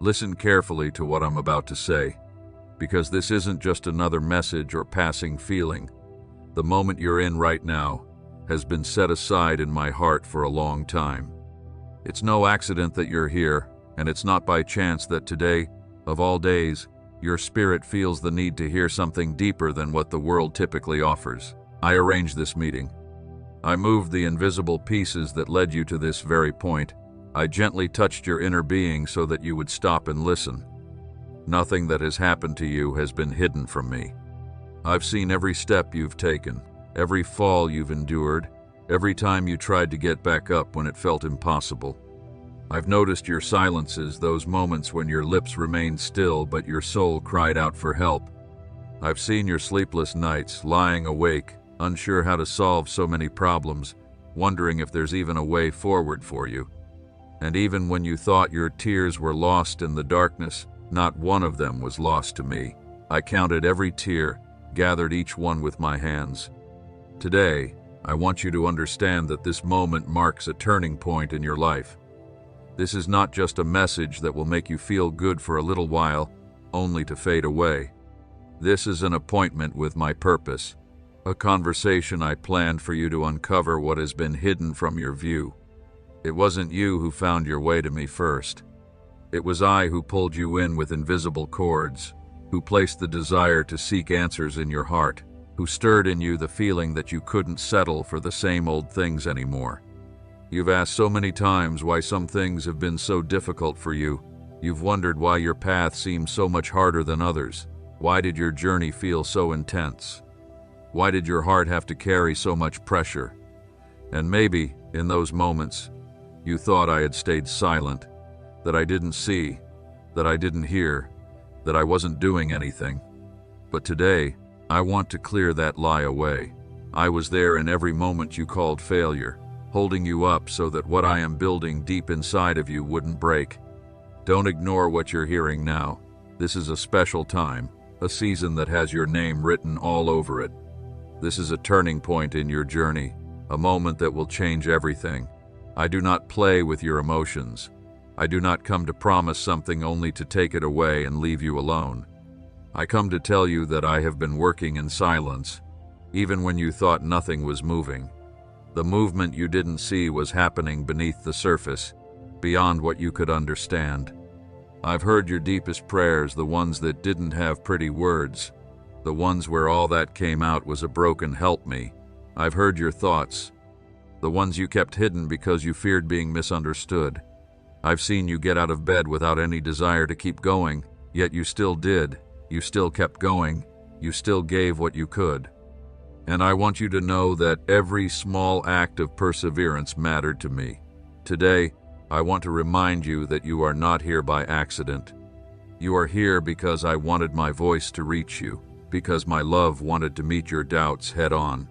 Listen carefully to what I'm about to say, because this isn't just another message or passing feeling. The moment you're in right now has been set aside in my heart for a long time. It's no accident that you're here, and it's not by chance that today, of all days, your spirit feels the need to hear something deeper than what the world typically offers. I arranged this meeting. I moved the invisible pieces that led you to this very point. I gently touched your inner being so that you would stop and listen. Nothing that has happened to you has been hidden from me. I've seen every step you've taken, every fall you've endured, every time you tried to get back up when it felt impossible. I've noticed your silences, those moments when your lips remained still but your soul cried out for help. I've seen your sleepless nights, lying awake, unsure how to solve so many problems, wondering if there's even a way forward for you. And even when you thought your tears were lost in the darkness, not one of them was lost to me. I counted every tear, gathered each one with my hands. Today, I want you to understand that this moment marks a turning point in your life. This is not just a message that will make you feel good for a little while, only to fade away. This is an appointment with my purpose, a conversation I planned for you to uncover what has been hidden from your view. It wasn't you who found your way to me first. It was I who pulled you in with invisible cords, who placed the desire to seek answers in your heart, who stirred in you the feeling that you couldn't settle for the same old things anymore. You've asked so many times why some things have been so difficult for you. You've wondered why your path seems so much harder than others. Why did your journey feel so intense? Why did your heart have to carry so much pressure? And maybe, in those moments, you thought I had stayed silent, that I didn't see, that I didn't hear, that I wasn't doing anything. But today, I want to clear that lie away. I was there in every moment you called failure, holding you up so that what I am building deep inside of you wouldn't break. Don't ignore what you're hearing now. This is a special time, a season that has your name written all over it. This is a turning point in your journey, a moment that will change everything. I do not play with your emotions. I do not come to promise something only to take it away and leave you alone. I come to tell you that I have been working in silence, even when you thought nothing was moving. The movement you didn't see was happening beneath the surface, beyond what you could understand. I've heard your deepest prayers, the ones that didn't have pretty words, the ones where all that came out was a broken help me. I've heard your thoughts, the ones you kept hidden because you feared being misunderstood. I've seen you get out of bed without any desire to keep going, yet you still did. You still kept going. You still gave what you could. And I want you to know that every small act of perseverance mattered to me. Today, I want to remind you that you are not here by accident. You are here because I wanted my voice to reach you, because my love wanted to meet your doubts head on.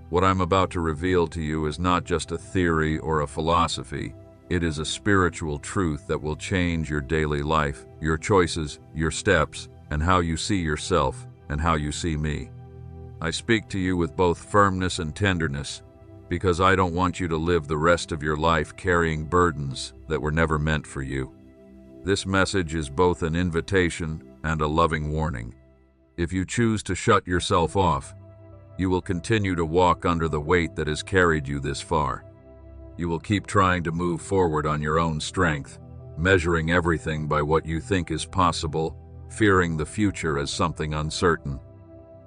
What I'm about to reveal to you is not just a theory or a philosophy. It is a spiritual truth that will change your daily life, your choices, your steps, and how you see yourself and how you see me. I speak to you with both firmness and tenderness, because I don't want you to live the rest of your life carrying burdens that were never meant for you. This message is both an invitation and a loving warning. If you choose to shut yourself off, you will continue to walk under the weight that has carried you this far. You will keep trying to move forward on your own strength, measuring everything by what you think is possible, fearing the future as something uncertain.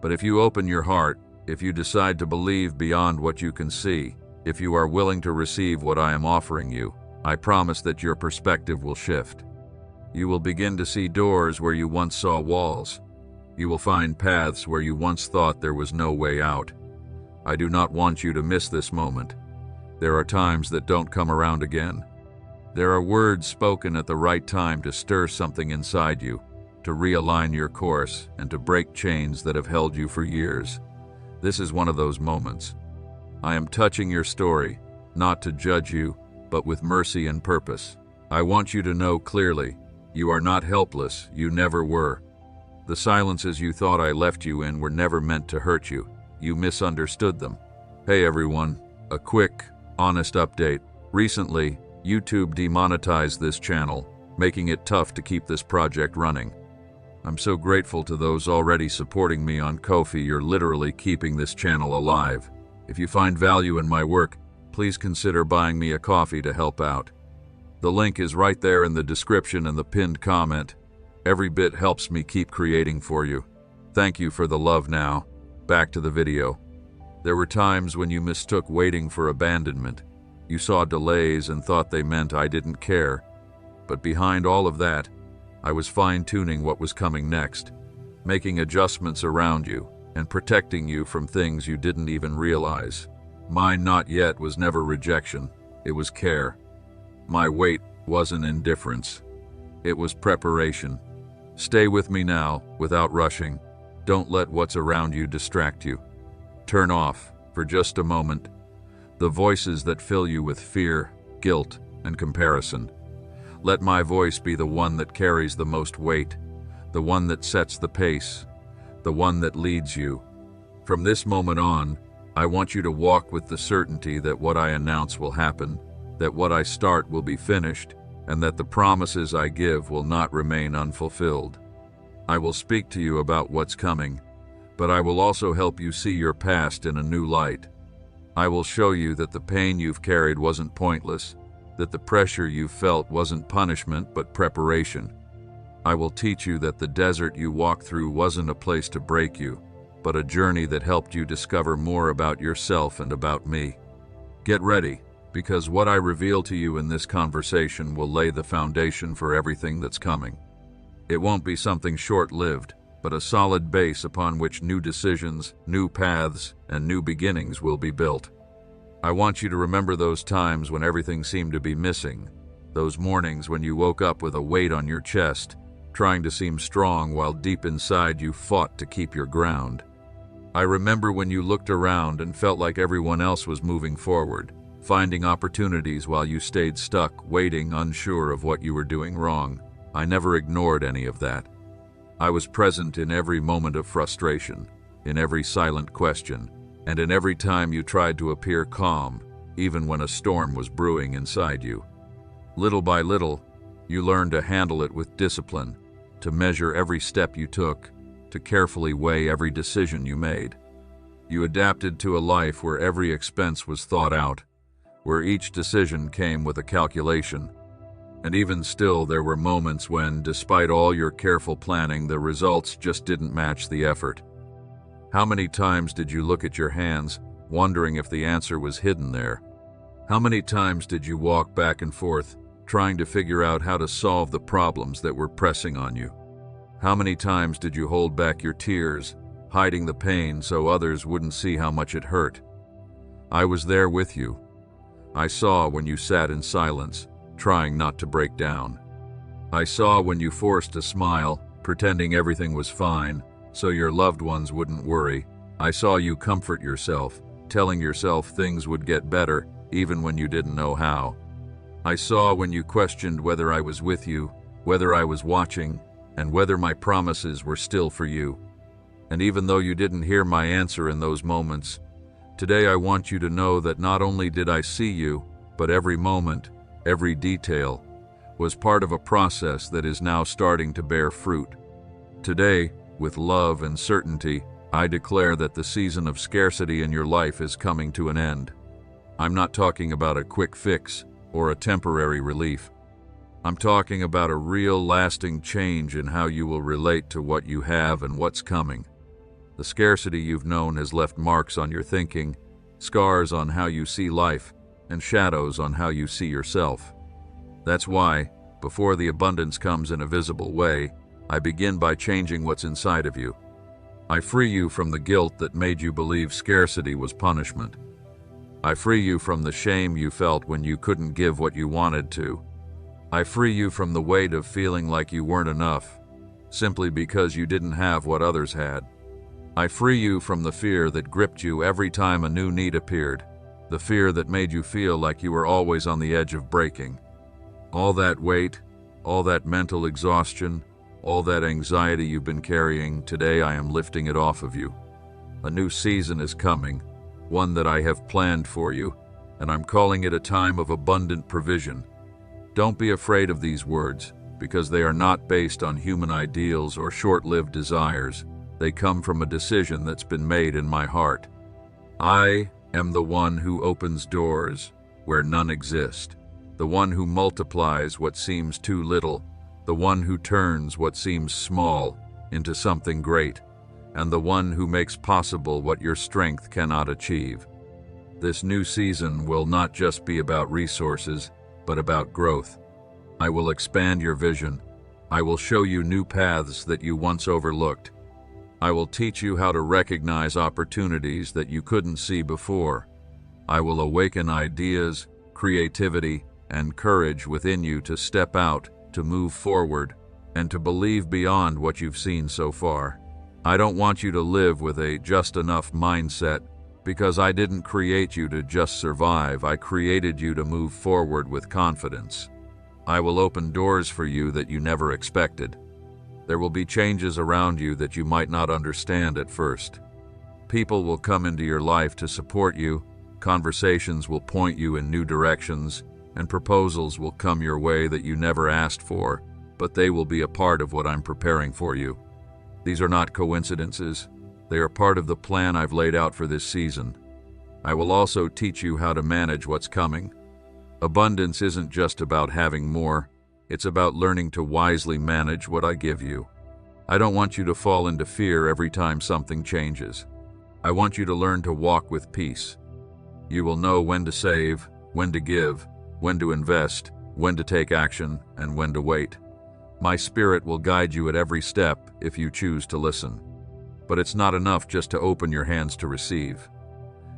But if you open your heart, if you decide to believe beyond what you can see, if you are willing to receive what I am offering you, I promise that your perspective will shift. You will begin to see doors where you once saw walls. You will find paths where you once thought there was no way out. I do not want you to miss this moment. There are times that don't come around again. There are words spoken at the right time to stir something inside you, to realign your course, and to break chains that have held you for years. This is one of those moments. I am touching your story, not to judge you, but with mercy and purpose. I want you to know clearly, you are not helpless, you never were. The silences you thought I left you in were never meant to hurt you. You misunderstood them. Hey everyone, a quick, honest update. Recently, YouTube demonetized this channel. making it tough to keep this project running. I'm so grateful to those already supporting me on Ko-fi. You're literally keeping this channel alive. If you find value in my work, please consider buying me a coffee to help out. The link is right there in the description and the pinned comment. Every bit helps me keep creating for you. Thank you for the love. Now, back to the video. There were times when you mistook waiting for abandonment. You saw delays and thought they meant I didn't care. But behind all of that, I was fine-tuning what was coming next, making adjustments around you, and protecting you from things you didn't even realize. My not yet was never rejection, it was care. My wait wasn't indifference, it was preparation. Stay with me now, without rushing. Don't let what's around you distract you. Turn off, for just a moment, the voices that fill you with fear, guilt, and comparison. Let my voice be the one that carries the most weight, the one that sets the pace, the one that leads you. From this moment on, I want you to walk with the certainty that what I announce will happen, that what I start will be finished, and that the promises I give will not remain unfulfilled. I will speak to you about what's coming, but I will also help you see your past in a new light. I will show you that the pain you've carried wasn't pointless, that the pressure you felt wasn't punishment but preparation. I will teach you that the desert you walked through wasn't a place to break you, but a journey that helped you discover more about yourself and about me. Get ready, because what I reveal to you in this conversation will lay the foundation for everything that's coming. It won't be something short-lived, but a solid base upon which new decisions, new paths, and new beginnings will be built. I want you to remember those times when everything seemed to be missing, those mornings when you woke up with a weight on your chest, trying to seem strong while deep inside you fought to keep your ground. I remember when you looked around and felt like everyone else was moving forward, finding opportunities while you stayed stuck, waiting, unsure of what you were doing wrong. I never ignored any of that. I was present in every moment of frustration, in every silent question, and in every time you tried to appear calm, even when a storm was brewing inside you. Little by little, you learned to handle it with discipline, to measure every step you took, to carefully weigh every decision you made. You adapted to a life where every expense was thought out, where each decision came with a calculation. And even still, there were moments when, despite all your careful planning, the results just didn't match the effort. How many times did you look at your hands, wondering if the answer was hidden there? How many times did you walk back and forth, trying to figure out how to solve the problems that were pressing on you? How many times did you hold back your tears, hiding the pain so others wouldn't see how much it hurt? I was there with you. I saw when you sat in silence, trying not to break down. I saw when you forced a smile, pretending everything was fine, so your loved ones wouldn't worry. I saw you comfort yourself, telling yourself things would get better, even when you didn't know how. I saw when you questioned whether I was with you, whether I was watching, and whether my promises were still for you. And even though you didn't hear my answer in those moments, today I want you to know that not only did I see you, but every moment, every detail, was part of a process that is now starting to bear fruit. Today, with love and certainty, I declare that the season of scarcity in your life is coming to an end. I'm not talking about a quick fix or a temporary relief. I'm talking about a real, lasting change in how you will relate to what you have and what's coming. The scarcity you've known has left marks on your thinking, scars on how you see life, and shadows on how you see yourself. That's why, before the abundance comes in a visible way, I begin by changing what's inside of you. I free you from the guilt that made you believe scarcity was punishment. I free you from the shame you felt when you couldn't give what you wanted to. I free you from the weight of feeling like you weren't enough, simply because you didn't have what others had. I free you from the fear that gripped you every time a new need appeared, the fear that made you feel like you were always on the edge of breaking. All that weight, all that mental exhaustion, all that anxiety you've been carrying, today I am lifting it off of you. A new season is coming, one that I have planned for you, and I'm calling it a time of abundant provision. Don't be afraid of these words. because they are not based on human ideals or short-lived desires. They come from a decision that's been made in my heart. I am the one who opens doors where none exist, the one who multiplies what seems too little, the one who turns what seems small into something great, and the one who makes possible what your strength cannot achieve. This new season will not just be about resources, but about growth. I will expand your vision. I will show you new paths that you once overlooked. I will teach you how to recognize opportunities that you couldn't see before. I will awaken ideas, creativity, and courage within you to step out, to move forward, and to believe beyond what you've seen so far. I don't want you to live with a just enough mindset, because I didn't create you to just survive. I created you to move forward with confidence. I will open doors for you that you never expected. There will be changes around you that you might not understand at first. People will come into your life to support you, conversations will point you in new directions, and proposals will come your way that you never asked for, but they will be a part of what I'm preparing for you. These are not coincidences. They are part of the plan I've laid out for this season. I will also teach you how to manage what's coming. Abundance isn't just about having more, it's about learning to wisely manage what I give you. I don't want you to fall into fear every time something changes. I want you to learn to walk with peace. You will know when to save, when to give, when to invest, when to take action, and when to wait. My spirit will guide you at every step if you choose to listen. But it's not enough just to open your hands to receive.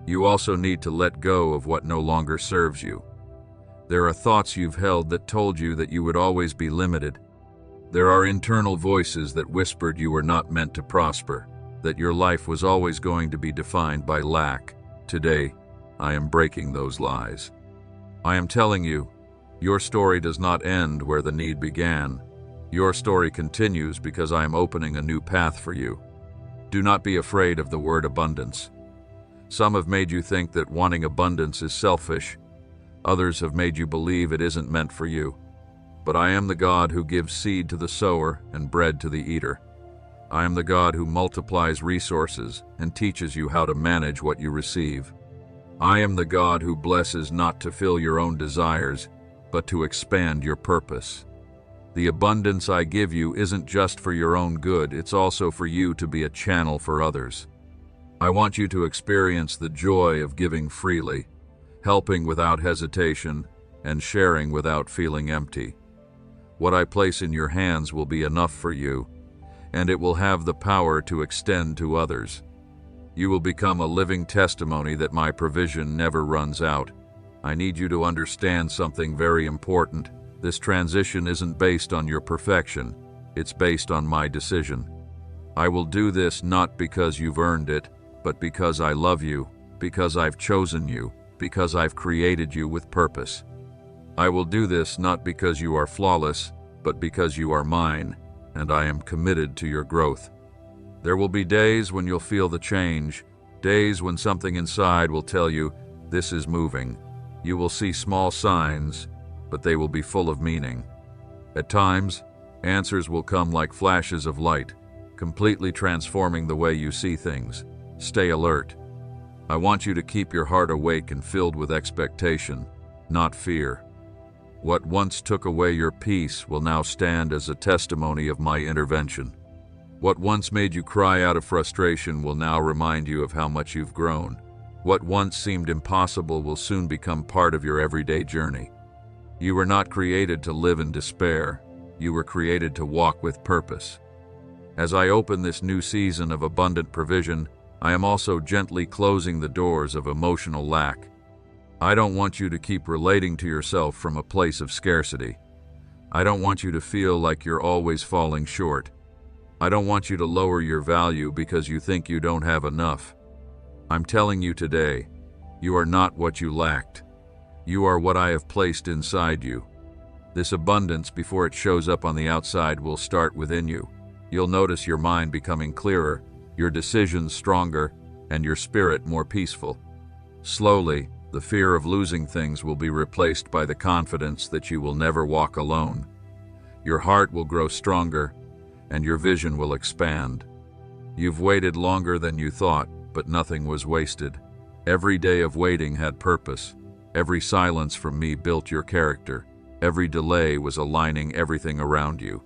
You also need to let go of what no longer serves you. There are thoughts you've held that told you that you would always be limited. There are internal voices that whispered you were not meant to prosper, that your life was always going to be defined by lack. Today, I am breaking those lies. I am telling you, your story does not end where the need began. Your story continues because I am opening a new path for you. Do not be afraid of the word abundance. Some have made you think that wanting abundance is selfish. Others have made you believe it isn't meant for you. But I am the God who gives seed to the sower and bread to the eater. I am the God who multiplies resources and teaches you how to manage what you receive. I am the God who blesses not to fill your own desires, but to expand your purpose. The abundance I give you isn't just for your own good, it's also for you to be a channel for others. I want you to experience the joy of giving freely, helping without hesitation, and sharing without feeling empty. What I place in your hands will be enough for you, and it will have the power to extend to others. You will become a living testimony that my provision never runs out. I need you to understand something very important. This transition isn't based on your perfection, it's based on my decision. I will do this not because you've earned it, but because I love you, because I've chosen you, because I've created you with purpose. I will do this not because you are flawless, but because you are mine, and I am committed to your growth. There will be days when you'll feel the change, days when something inside will tell you, this is moving. You will see small signs, but they will be full of meaning. At times, answers will come like flashes of light, completely transforming the way you see things. Stay alert. I want you to keep your heart awake and filled with expectation, not fear. What once took away your peace will now stand as a testimony of my intervention. What once made you cry out of frustration will now remind you of how much you've grown. What once seemed impossible will soon become part of your everyday journey. You were not created to live in despair. You were created to walk with purpose. As I open this new season of abundant provision, I am also gently closing the doors of emotional lack. I don't want you to keep relating to yourself from a place of scarcity. I don't want you to feel like you're always falling short. I don't want you to lower your value because you think you don't have enough. I'm telling you today, you are not what you lacked. You are what I have placed inside you. This abundance, before it shows up on the outside, will start within you. You'll notice your mind becoming clearer, your decisions stronger, and your spirit more peaceful. Slowly, the fear of losing things will be replaced by the confidence that you will never walk alone. Your heart will grow stronger, and your vision will expand. You've waited longer than you thought, but nothing was wasted. Every day of waiting had purpose. Every silence from me built your character. Every delay was aligning everything around you.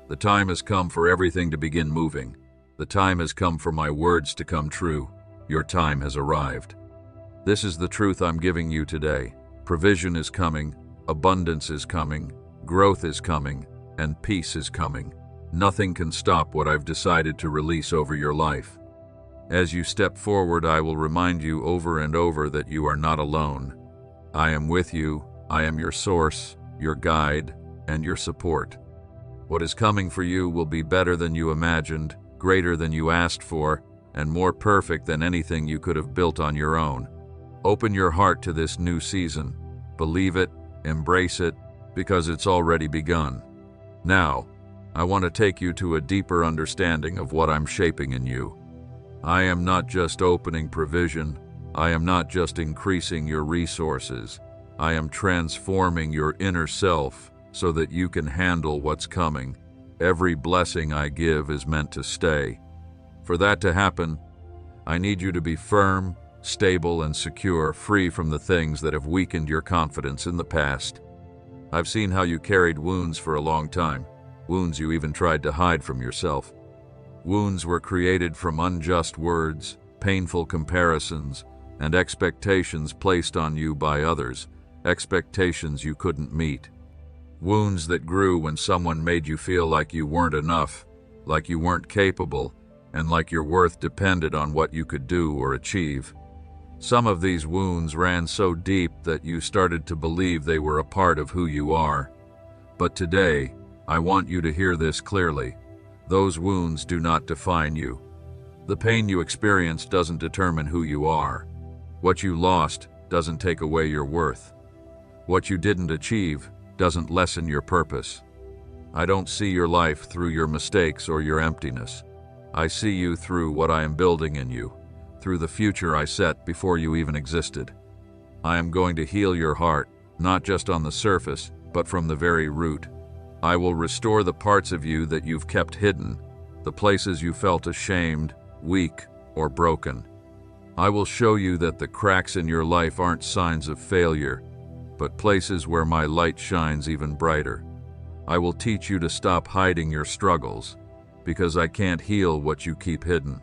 The time has come for everything to begin moving. The time has come for my words to come true. Your time has arrived. This is the truth I'm giving you today. Provision is coming, abundance is coming, growth is coming, and peace is coming. Nothing can stop what I've decided to release over your life. As you step forward, I will remind you over and over that you are not alone. I am with you. I am your source, your guide, and your support. What is coming for you will be better than you imagined, greater than you asked for, and more perfect than anything you could have built on your own. Open your heart to this new season. Believe it, embrace it, because it's already begun. Now, I want to take you to a deeper understanding of what I'm shaping in you. I am not just opening provision. I am not just increasing your resources. I am transforming your inner self so that you can handle what's coming. Every blessing I give is meant to stay. For that to happen, I need you to be firm, stable, and secure, free from the things that have weakened your confidence in the past. I've seen how you carried wounds for a long time, wounds you even tried to hide from yourself. Wounds were created from unjust words, painful comparisons, and expectations placed on you by others, expectations you couldn't meet. Wounds that grew when someone made you feel like you weren't enough, like you weren't capable, and like your worth depended on what you could do or achieve. Some of these wounds ran so deep that you started to believe they were a part of who you are. But today, I want you to hear this clearly. Those wounds do not define you. The pain you experience doesn't determine who you are. What you lost doesn't take away your worth. What you didn't achieve doesn't lessen your purpose. I don't see your life through your mistakes or your emptiness. I see you through what I am building in you, through the future I set before you even existed. I am going to heal your heart, not just on the surface, but from the very root. I will restore the parts of you that you've kept hidden, the places you felt ashamed, weak, or broken. I will show you that the cracks in your life aren't signs of failure, but places where my light shines even brighter. I will teach you to stop hiding your struggles, because I can't heal what you keep hidden.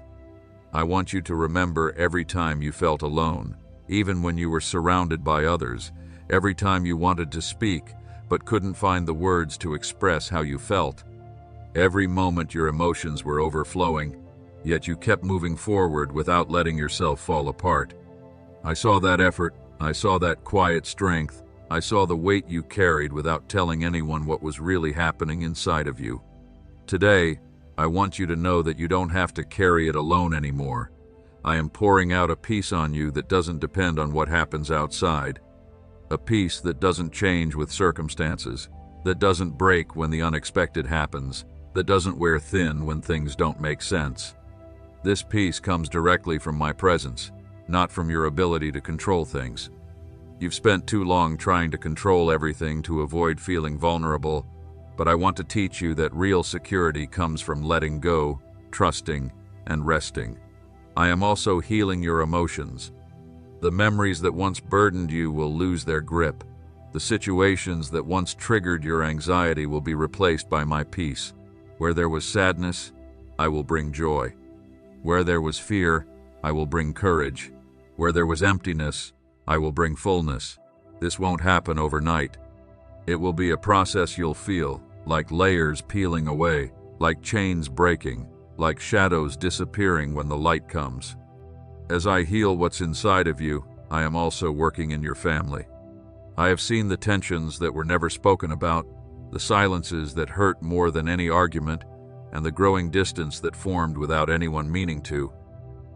I want you to remember every time you felt alone, even when you were surrounded by others, every time you wanted to speak, but couldn't find the words to express how you felt. Every moment your emotions were overflowing, yet you kept moving forward without letting yourself fall apart. I saw that effort. I saw that quiet strength. I saw the weight you carried without telling anyone what was really happening inside of you. Today, I want you to know that you don't have to carry it alone anymore. I am pouring out a peace on you that doesn't depend on what happens outside. A peace that doesn't change with circumstances, that doesn't break when the unexpected happens, that doesn't wear thin when things don't make sense. This peace comes directly from my presence, not from your ability to control things. You've spent too long trying to control everything to avoid feeling vulnerable, but I want to teach you that real security comes from letting go, trusting, and resting. I am also healing your emotions. The memories that once burdened you will lose their grip. The situations that once triggered your anxiety will be replaced by my peace. Where there was sadness, I will bring joy. Where there was fear, I will bring courage. Where there was emptiness, I will bring fullness. This won't happen overnight. It will be a process you'll feel, like layers peeling away, like chains breaking, like shadows disappearing when the light comes. As I heal what's inside of you, I am also working in your family. I have seen the tensions that were never spoken about, the silences that hurt more than any argument, and the growing distance that formed without anyone meaning to.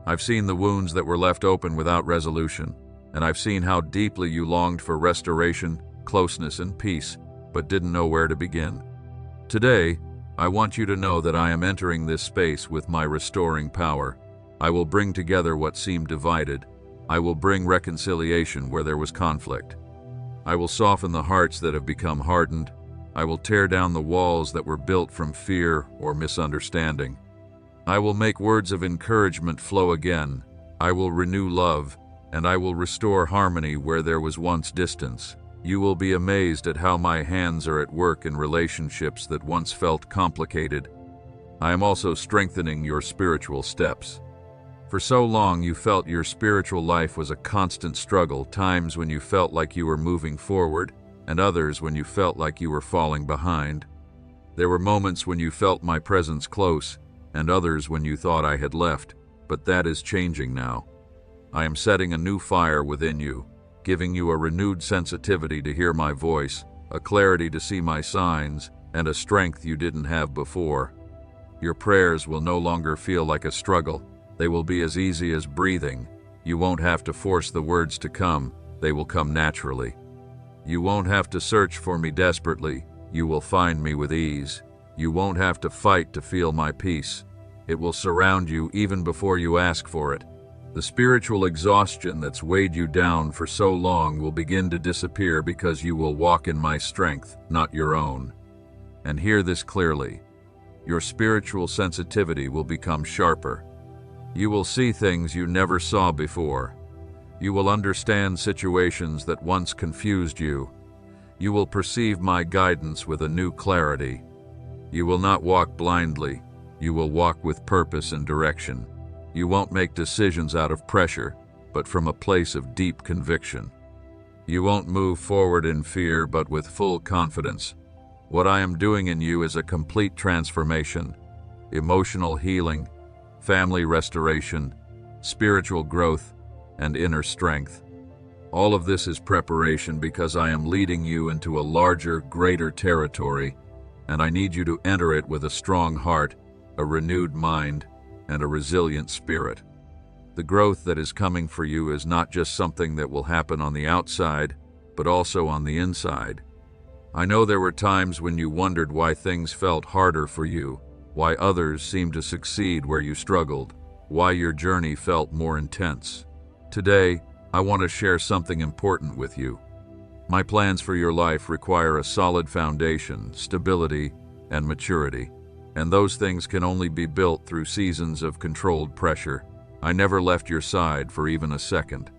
I've seen the wounds that were left open without resolution, and I've seen how deeply you longed for restoration, closeness, and peace, but didn't know where to begin. Today, I want you to know that I am entering this space with my restoring power. I will bring together what seemed divided. I will bring reconciliation where there was conflict. I will soften the hearts that have become hardened, I will tear down the walls that were built from fear or misunderstanding. I will make words of encouragement flow again. I will renew love, and I will restore harmony where there was once distance. You will be amazed at how my hands are at work in relationships that once felt complicated. I am also strengthening your spiritual steps. For so long you felt your spiritual life was a constant struggle, times when you felt like you were moving forward, and others when you felt like you were falling behind. There were moments when you felt my presence close, and others when you thought I had left, but that is changing now. I am setting a new fire within you, giving you a renewed sensitivity to hear my voice, a clarity to see my signs, and a strength you didn't have before. Your prayers will no longer feel like a struggle. They will be as easy as breathing. You won't have to force the words to come. They will come naturally. You won't have to search for me desperately. You will find me with ease. You won't have to fight to feel my peace. It will surround you even before you ask for it. The spiritual exhaustion that's weighed you down for so long will begin to disappear because you will walk in my strength, not your own. And hear this clearly. Your spiritual sensitivity will become sharper. You will see things you never saw before. You will understand situations that once confused you. You will perceive my guidance with a new clarity. You will not walk blindly. You will walk with purpose and direction. You won't make decisions out of pressure, but from a place of deep conviction. You won't move forward in fear, but with full confidence. What I am doing in you is a complete transformation, emotional healing, family restoration, spiritual growth, and inner strength. All of this is preparation because I am leading you into a larger, greater territory, and I need you to enter it with a strong heart, a renewed mind, and a resilient spirit. The growth that is coming for you is not just something that will happen on the outside, but also on the inside. I know there were times when you wondered why things felt harder for you, why others seemed to succeed where you struggled, why your journey felt more intense. Today, I want to share something important with you. My plans for your life require a solid foundation, stability, and maturity, and those things can only be built through seasons of controlled pressure. I never left your side for even a second.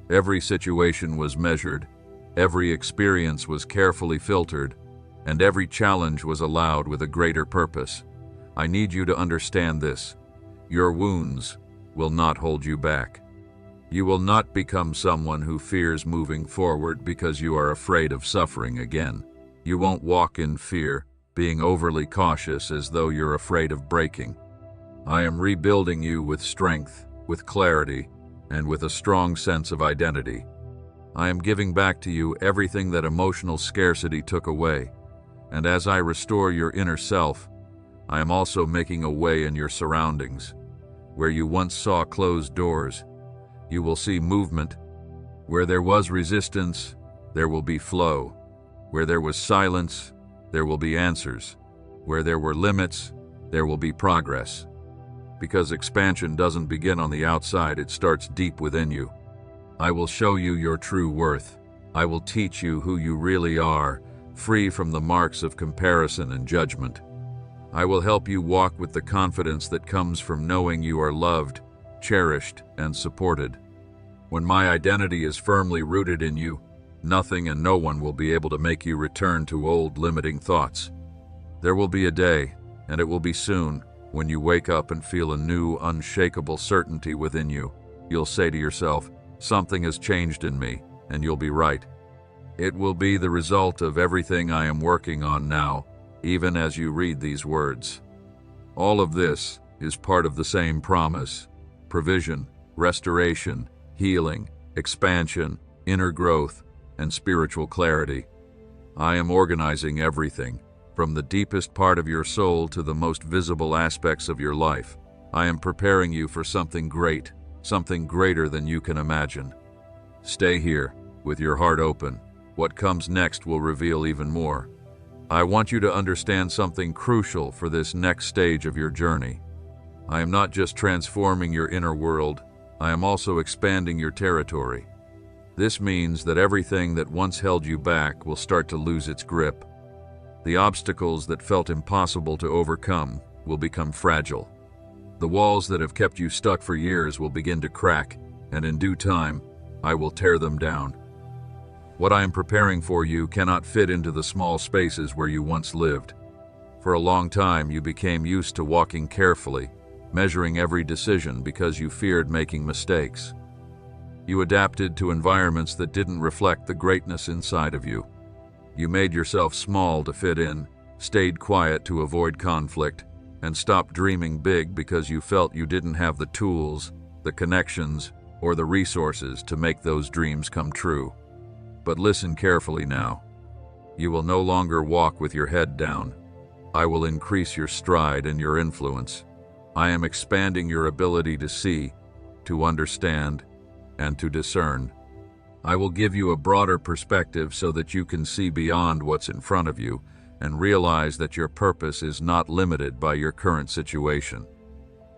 Every situation was measured, every experience was carefully filtered, and every challenge was allowed with a greater purpose. I need you to understand this. Your wounds will not hold you back. You will not become someone who fears moving forward because you are afraid of suffering again. You won't walk in fear, being overly cautious as though you're afraid of breaking. I am rebuilding you with strength, with clarity, and with a strong sense of identity. I am giving back to you everything that emotional scarcity took away, and as I restore your inner self, I am also making a way in your surroundings. Where you once saw closed doors, you will see movement. Where there was resistance, there will be flow. Where there was silence, there will be answers. Where there were limits, there will be progress. Because expansion doesn't begin on the outside, it starts deep within you. I will show you your true worth. I will teach you who you really are, free from the marks of comparison and judgment. I will help you walk with the confidence that comes from knowing you are loved, cherished, and supported. When my identity is firmly rooted in you, nothing and no one will be able to make you return to old limiting thoughts. There will be a day, and it will be soon, when you wake up and feel a new, unshakable certainty within you. You'll say to yourself, "Something has changed in me," and you'll be right. It will be the result of everything I am working on now, even as you read these words. All of this is part of the same promise: provision, restoration, healing, expansion, inner growth, and spiritual clarity. I am organizing everything, from the deepest part of your soul to the most visible aspects of your life. I am preparing you for something great, something greater than you can imagine. Stay here, with your heart open. What comes next will reveal even more. I want you to understand something crucial for this next stage of your journey. I am not just transforming your inner world, I am also expanding your territory. This means that everything that once held you back will start to lose its grip. The obstacles that felt impossible to overcome will become fragile. The walls that have kept you stuck for years will begin to crack, and in due time, I will tear them down. What I am preparing for you cannot fit into the small spaces where you once lived. For a long time, you became used to walking carefully, measuring every decision because you feared making mistakes. You adapted to environments that didn't reflect the greatness inside of you. You made yourself small to fit in, stayed quiet to avoid conflict, and stopped dreaming big because you felt you didn't have the tools, the connections, or the resources to make those dreams come true. But listen carefully now. You will no longer walk with your head down. I will increase your stride and your influence. I am expanding your ability to see, to understand, and to discern. I will give you a broader perspective so that you can see beyond what's in front of you and realize that your purpose is not limited by your current situation.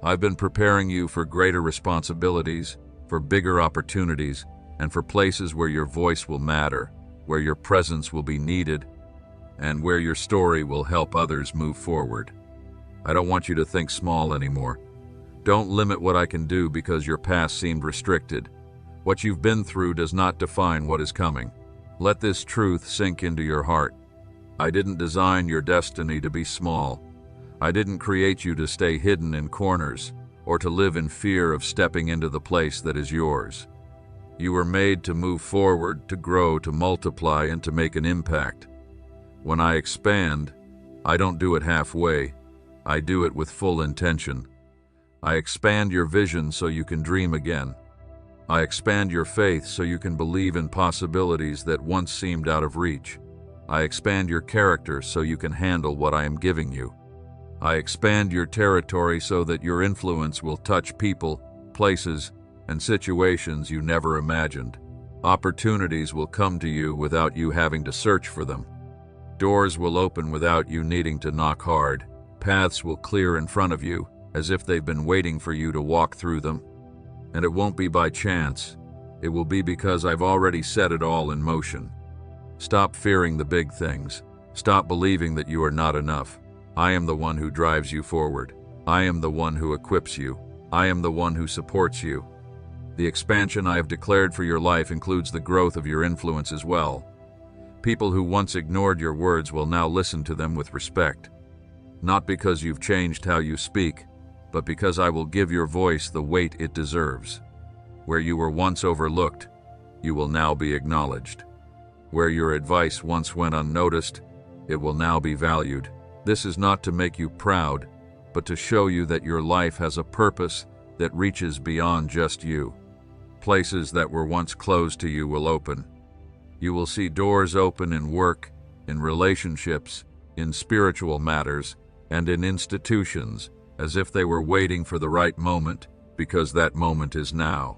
I've been preparing you for greater responsibilities, for bigger opportunities, and for places where your voice will matter, where your presence will be needed, and where your story will help others move forward. I don't want you to think small anymore. Don't limit what I can do because your past seemed restricted. What you've been through does not define what is coming. Let this truth sink into your heart. I didn't design your destiny to be small. I didn't create you to stay hidden in corners or to live in fear of stepping into the place that is yours. You were made to move forward, to grow, to multiply, and to make an impact. When I expand, I don't do it halfway. I do it with full intention. I expand your vision so you can dream again. I expand your faith so you can believe in possibilities that once seemed out of reach. I expand your character so you can handle what I am giving you. I expand your territory so that your influence will touch people, places, and situations you never imagined. Opportunities will come to you without you having to search for them. Doors will open without you needing to knock hard. Paths will clear in front of you as if they've been waiting for you to walk through them. And it won't be by chance. It will be because I've already set it all in motion. Stop fearing the big things. Stop believing that you are not enough. I am the one who drives you forward. I am the one who equips you. I am the one who supports you. The expansion I have declared for your life includes the growth of your influence as well. People who once ignored your words will now listen to them with respect. Not because you've changed how you speak, but because I will give your voice the weight it deserves. Where you were once overlooked, you will now be acknowledged. Where your advice once went unnoticed, it will now be valued. This is not to make you proud, but to show you that your life has a purpose that reaches beyond just you. Places that were once closed to you will open. You will see doors open in work, in relationships, in spiritual matters, and in institutions, as if they were waiting for the right moment, because that moment is now.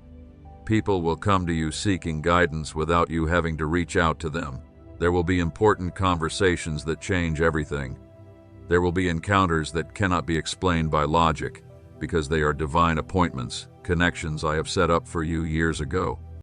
People will come to you seeking guidance without you having to reach out to them. There will be important conversations that change everything. There will be encounters that cannot be explained by logic, because they are divine appointments, connections I have set up for you years ago.